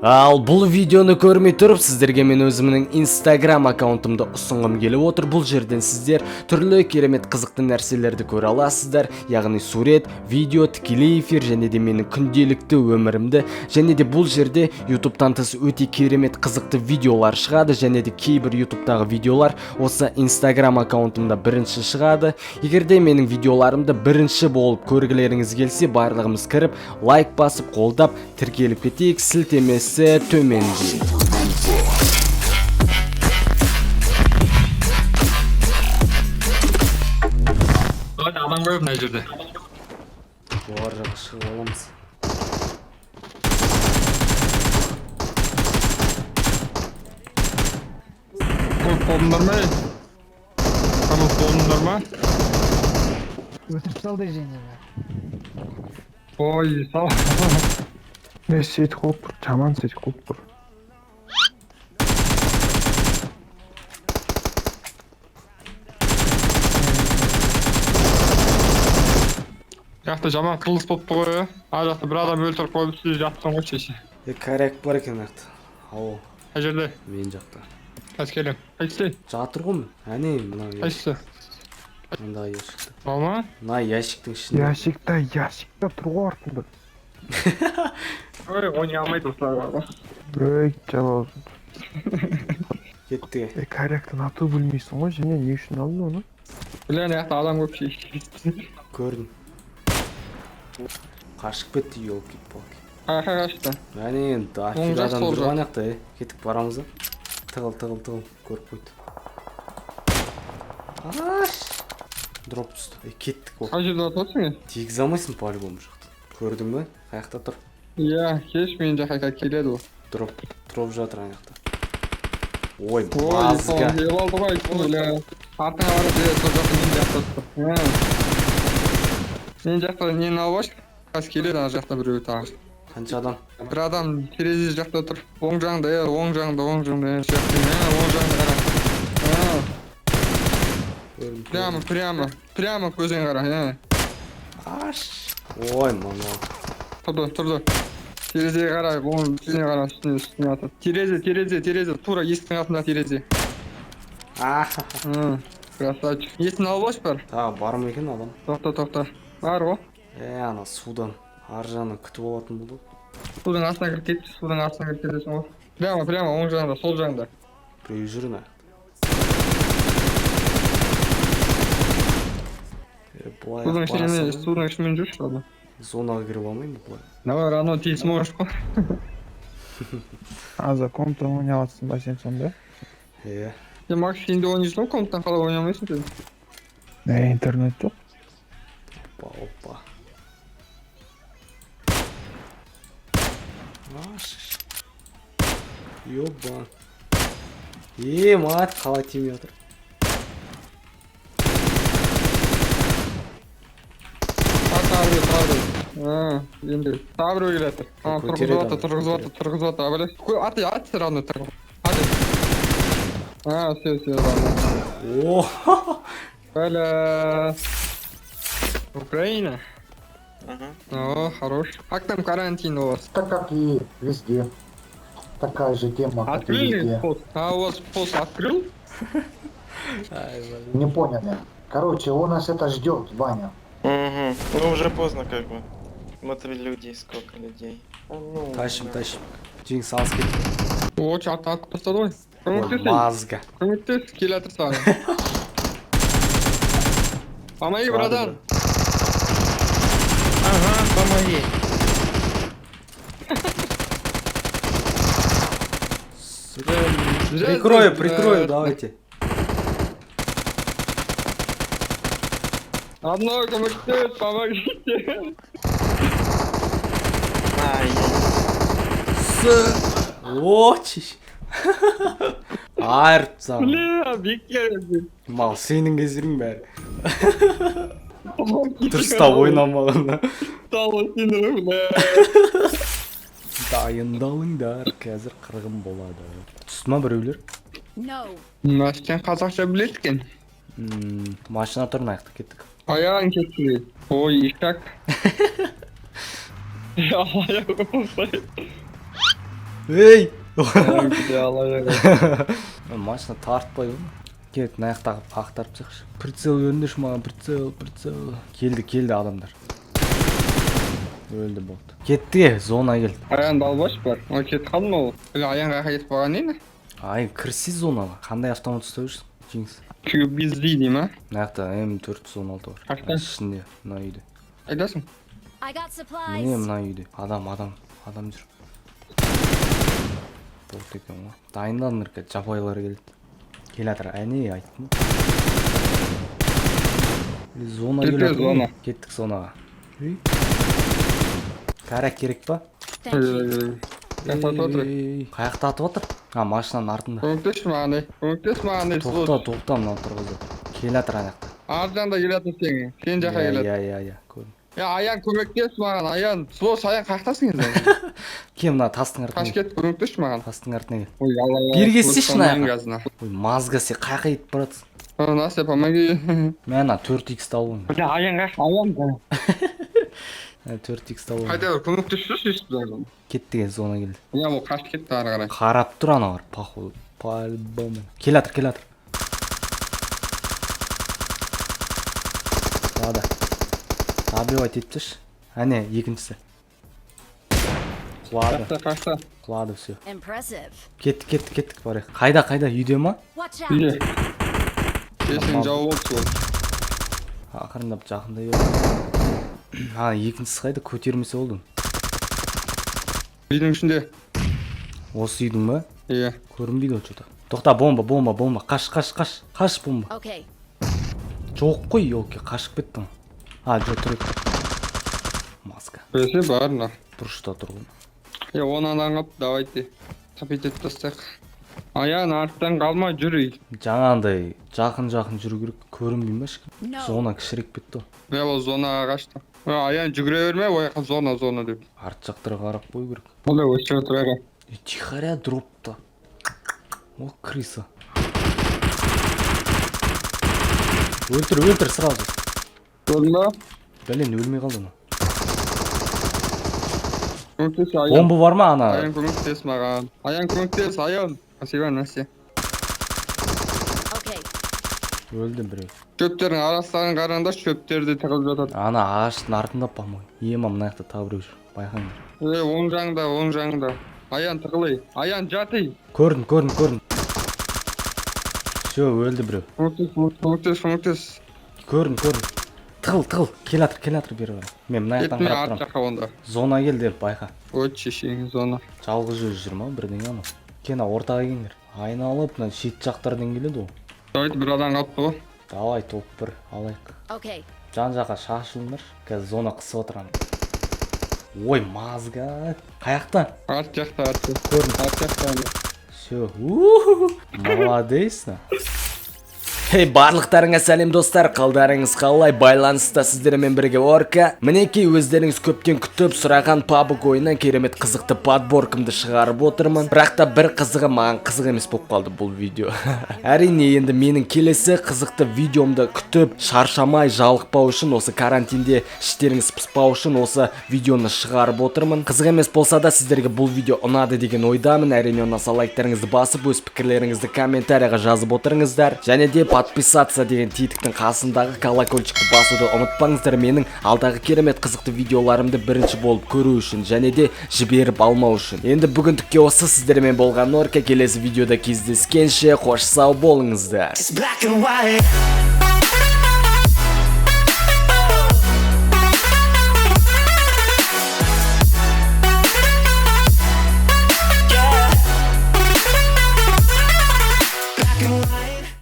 Ал бұл видеоны көрмей тұрып, сіздерге мен өзімнің Instagram аккаунтымды ұсынғым келіп отыр. Бұл жерден сіздер түрлі керемет қызықты нәрселерді көре аласыздар. Яғни сурет, видео, тікелей эфир және де менің күнделікті өмірімді. Және де бұл жерде YouTube'тан тыс өте керемет қызықты видеолар шығады. Және де кейбір YouTube'тағы видеолар осы Instagram аккаунтымда бірінші шығады. Егер де менің видеоларымды бірінші болып көргілеріңіз келсе, барлығымыз кіріп, лайк басып, қолдап, тіркеліп кетейік. Сілтемесі төменде. Adam görüp ne жерде? Жоғары жаққа шығып аламыз. Kolunlar mı? Tamam kolunlar mı? Өтіріп салды және Oy sağ ol. Ne set kopur, çaman set kopur. Жақта жаман қылыс болыпты ғой. Ар жақта бір адам өлтіріп қойып сіз жаттың ғой шеше. Коряк бар екен ақты. Ау, Қай жерде? мен жақта. Қайсы келем? Қайсы? Жатыр ғой. Әне, мына Қайсы? мына ящикті. Алма? Мына ящиктің ішінде. Ящикta turgu артында. Ой, ойнай алмайды осылар бар. Ой, жабал. Кетті. Коряктан ату білмейсің ғой, және не үшін алдың оны? Білен жақта адам көп шеше. Көрдім. Қашып кетті, елки-палки. Қай қашты? Әне, енді афиг жақ, адам сол тұрған жақ. яқта, кетіп барамыз да. Тығыл, көріп қойды. Аш! Дроп түсті. Кеттік ол. Қай жерде отырсың е? Тегіз алмайсың по-любому жақта. Көрдің бе? Қаяқта тұр. Иә, кеш мен жаққа келеді ол. Дроп жатыр аяқта. Ой, Ой, мазға. ел алды ғой, бля. Артыңа барып бе, сол жақта мен жақта тұр. Мен жақта нені алып аш? Қас келеді, ар жақта біреу тағы. Қанша адам? Bir adam terezi жақта тұр. Оң жағында, оң жағында. Оң жағында қара. Прямо көзің қара. Аш. Ой, мама. Тұрды. Терезеге қара, оң үстіне қара, үстіне атыр. Терезе, тура есіктің артында терезе. Красавчик. Есін алып аш бар. Бар ма екен адам? Тоқта. Бар ғой. Ана судан. Ар жағынан күтіп алатын болды. Судың астына кіріп кетесің ғой. Прямо, оң жағында, сол жағында. Біреу жүр ме? Судың ішімен жүрші ладно. Зонаға кіріп алмаймын бұлай. Давай, рано тиіс можешь қой. А за комнатаны ойнаватсың ба сен сонда? Сен Макс сенде ойнайсың ғой, комнаттан қалай ойнамайсың сен? Интернет жоқ. Опа. Аш. Ёбан. Мат, қалай тимей отыр. Енді тағы біреу келатыр. Тұрғызып жатыр, абайлай. Ат сер аны тұрғыз. Все, ладно. Бля. Украина? О, хорош. Как там карантин у вас? Так как и везде. Такая же тема, как и Открыли везде. пост? А у вас пост открыл? Не поняли. Короче, у нас это ждет, Ваня. Угу. Ну уже поздно как бы. Вот люди, сколько людей. Тащим. Жең салыс кетті. О, чатты атып тастады ғой. Мазға. Көмектес, келатыр саған. Помоги, братан. Ага, помоги. Прикрою, давайте. Одной көмектес, помогите. Ай, Очиш. Айырып саған. Бля, бекер. Мал, сенің кездерің бәрі. Дұрыстап ойнамағанда. Дайындалыңдар, қазір қырғын болады. Түсті ма біреулер? Сен қазақша біледі екен. Машина тұрын аяқта кеттік. Аяғын кетті. Ой, ишак. Аяғы болсай. Ей! Алла. Машина тартпай ғой. Кет, наяқтағы ақтарып çıkшы. Прицел өндіш маған, прицел. Келді адамдар. Өлді болды. Кетті, зона келді. Аян далбаш бар. Ой, кетіп қалды ма ол? Аян қайда кетіп қалған нені? Ай, кірсе зонаға. Қандай автомат ұстап жүрсің? Жеңіс. QBZ дей ма? Наяқта М416 бар. Қашта? Ішінде, мына үйде. Қайдасың? I got supplies. Міне мына үйде. Адам жүр. Болды екен ғой. Дайындалыңдар ке, жапайлар келді. Келатыр, әне айттым. Зона келатыр. Зона. Кеттік зонаға. Кәрәк керек па? Thank you. Қаяқта атып отыр? Машинаның артында. Көмектес маған. Тоқта мынау тұрғызып. Келатыр аяқта. Аржанда келетін сен жаққа келеді. Иә, көрдім. Аян көмектес маған, Аян. Аян қаяқтасың енді? Кел мына тастың артына. Қаш кетіп көмектес маған. Тастың артына кел. Ой, Алла. Бері келсейші мына. Ой, мазға сен қаяққа кетіп баратсың? Настя, помоги. Мен ана 4x алуым. Аян. 4x алуым. Қайда көмектесші. Кетті зона келді. Я бұл қаш кетті ары қарай. Қарап тұр ана бар, походу. По-любому. Келатыр. Сада. Табивать етпіші. Әне, екіншісі. Құлады все. Impressive. Кеттік барайық. Қайда, үйде ма? Watch Үйде. out. Сен жауы болды сол. Ақырындап жақындай бер. Екіншісі қайда, көтермесе болдың. Үйдің ішінде. Осы үйдің ба? Иә. Көрінбейді ол что-то. Тоқта, бомба. Қаш бомба. Okay. Жоқ қой, елке, қашып кеттің. Жоқ, тұр ек. Маска. Өсе бар, на. Бұрышта тұрғын. Онан аңып, давайте. Тапет етіп тастайық. Аян, арттан қалмай жүр. Жаңағындай жақын жүру керек. Көрінбей ма ешкім? No. Зона кішірек бетті. Ол зонаға қашты. Аян жүгіре берме, ойқа зона деп. Арт жақтыра қарап қой керек. Олай өші отырайға. Тихаря дропта. О, крыса. Өлтір сразу. Көрдің ба? Блин, өлмей қалды ма? Көмектес, Аян. Бомба бар ма ана? Аян көмектес маған. Аян көмектес, Аян. Спасибо, Настя. Okay. Өлді біреу. Шөптердің арасынан қараңда шөптерді тығылып жатады. Ана ағаштың артында па-мой. Ема мына жақта тағы біреу жүр. Байқаңдар. Оң жағында. Аян тығылай. Аян жатый. Көрдім. Все, өлді біреу. Көмектес. Көрдім. Тығыл. Келатыр бері бара. Мен мына жақтан Кетме қарап арт тұрам. жаққа онда. Зона кел деп байқа. Өт шешең зона. Жалғыз жүр ма бірдеңе ана. Кена ортаға келіңдер. Айналып мына шет жақтардан келеді ол. Давайте бір адам қалыпты ғой. Давай топ бір алайық. Okay. Жан жаққа шашылыңдар. Қазір зона қысып отырамын. Ой, мазга. Қаяқта? Арт жақта. Көрдім. Арт жақта. Все. Молодец. Барлықтарыңа сәлем достар, қалдарыңыз қалай, байланыста сіздермен бірге Орка. Мінекей өздеріңіз көптен күтіп сұраған PUBG ойынан керемет қызықты подборкамды шығарып отырмын. Бірақ та бір қызығы маған қызық емес болып қалды бұл видео. Әрине енді менің келесі қызықты видеомды күтіп шаршамай жалықпау үшін, осы карантинде іштеріңіз пыспау үшін осы видеоны шығарып отырмын. Қызық емес болса да сіздерге бұл видео ұнады деген ойдамын. Әрине ұнаса лайктарыңызды басып, өз пікірлеріңізді комментарияға жазып отырыңыздар. Және де подписаться деген тетіктің қасындағы колокольчикті басуды ұмытпаңыздар, менің алдағы керемет қызықты видеоларымды бірінші болып көру үшін және де жіберіп алмау үшін. Енді бүгіндікке осы, сіздермен болған Орка. Келесі видеода кездескенше қош сау болыңыздар.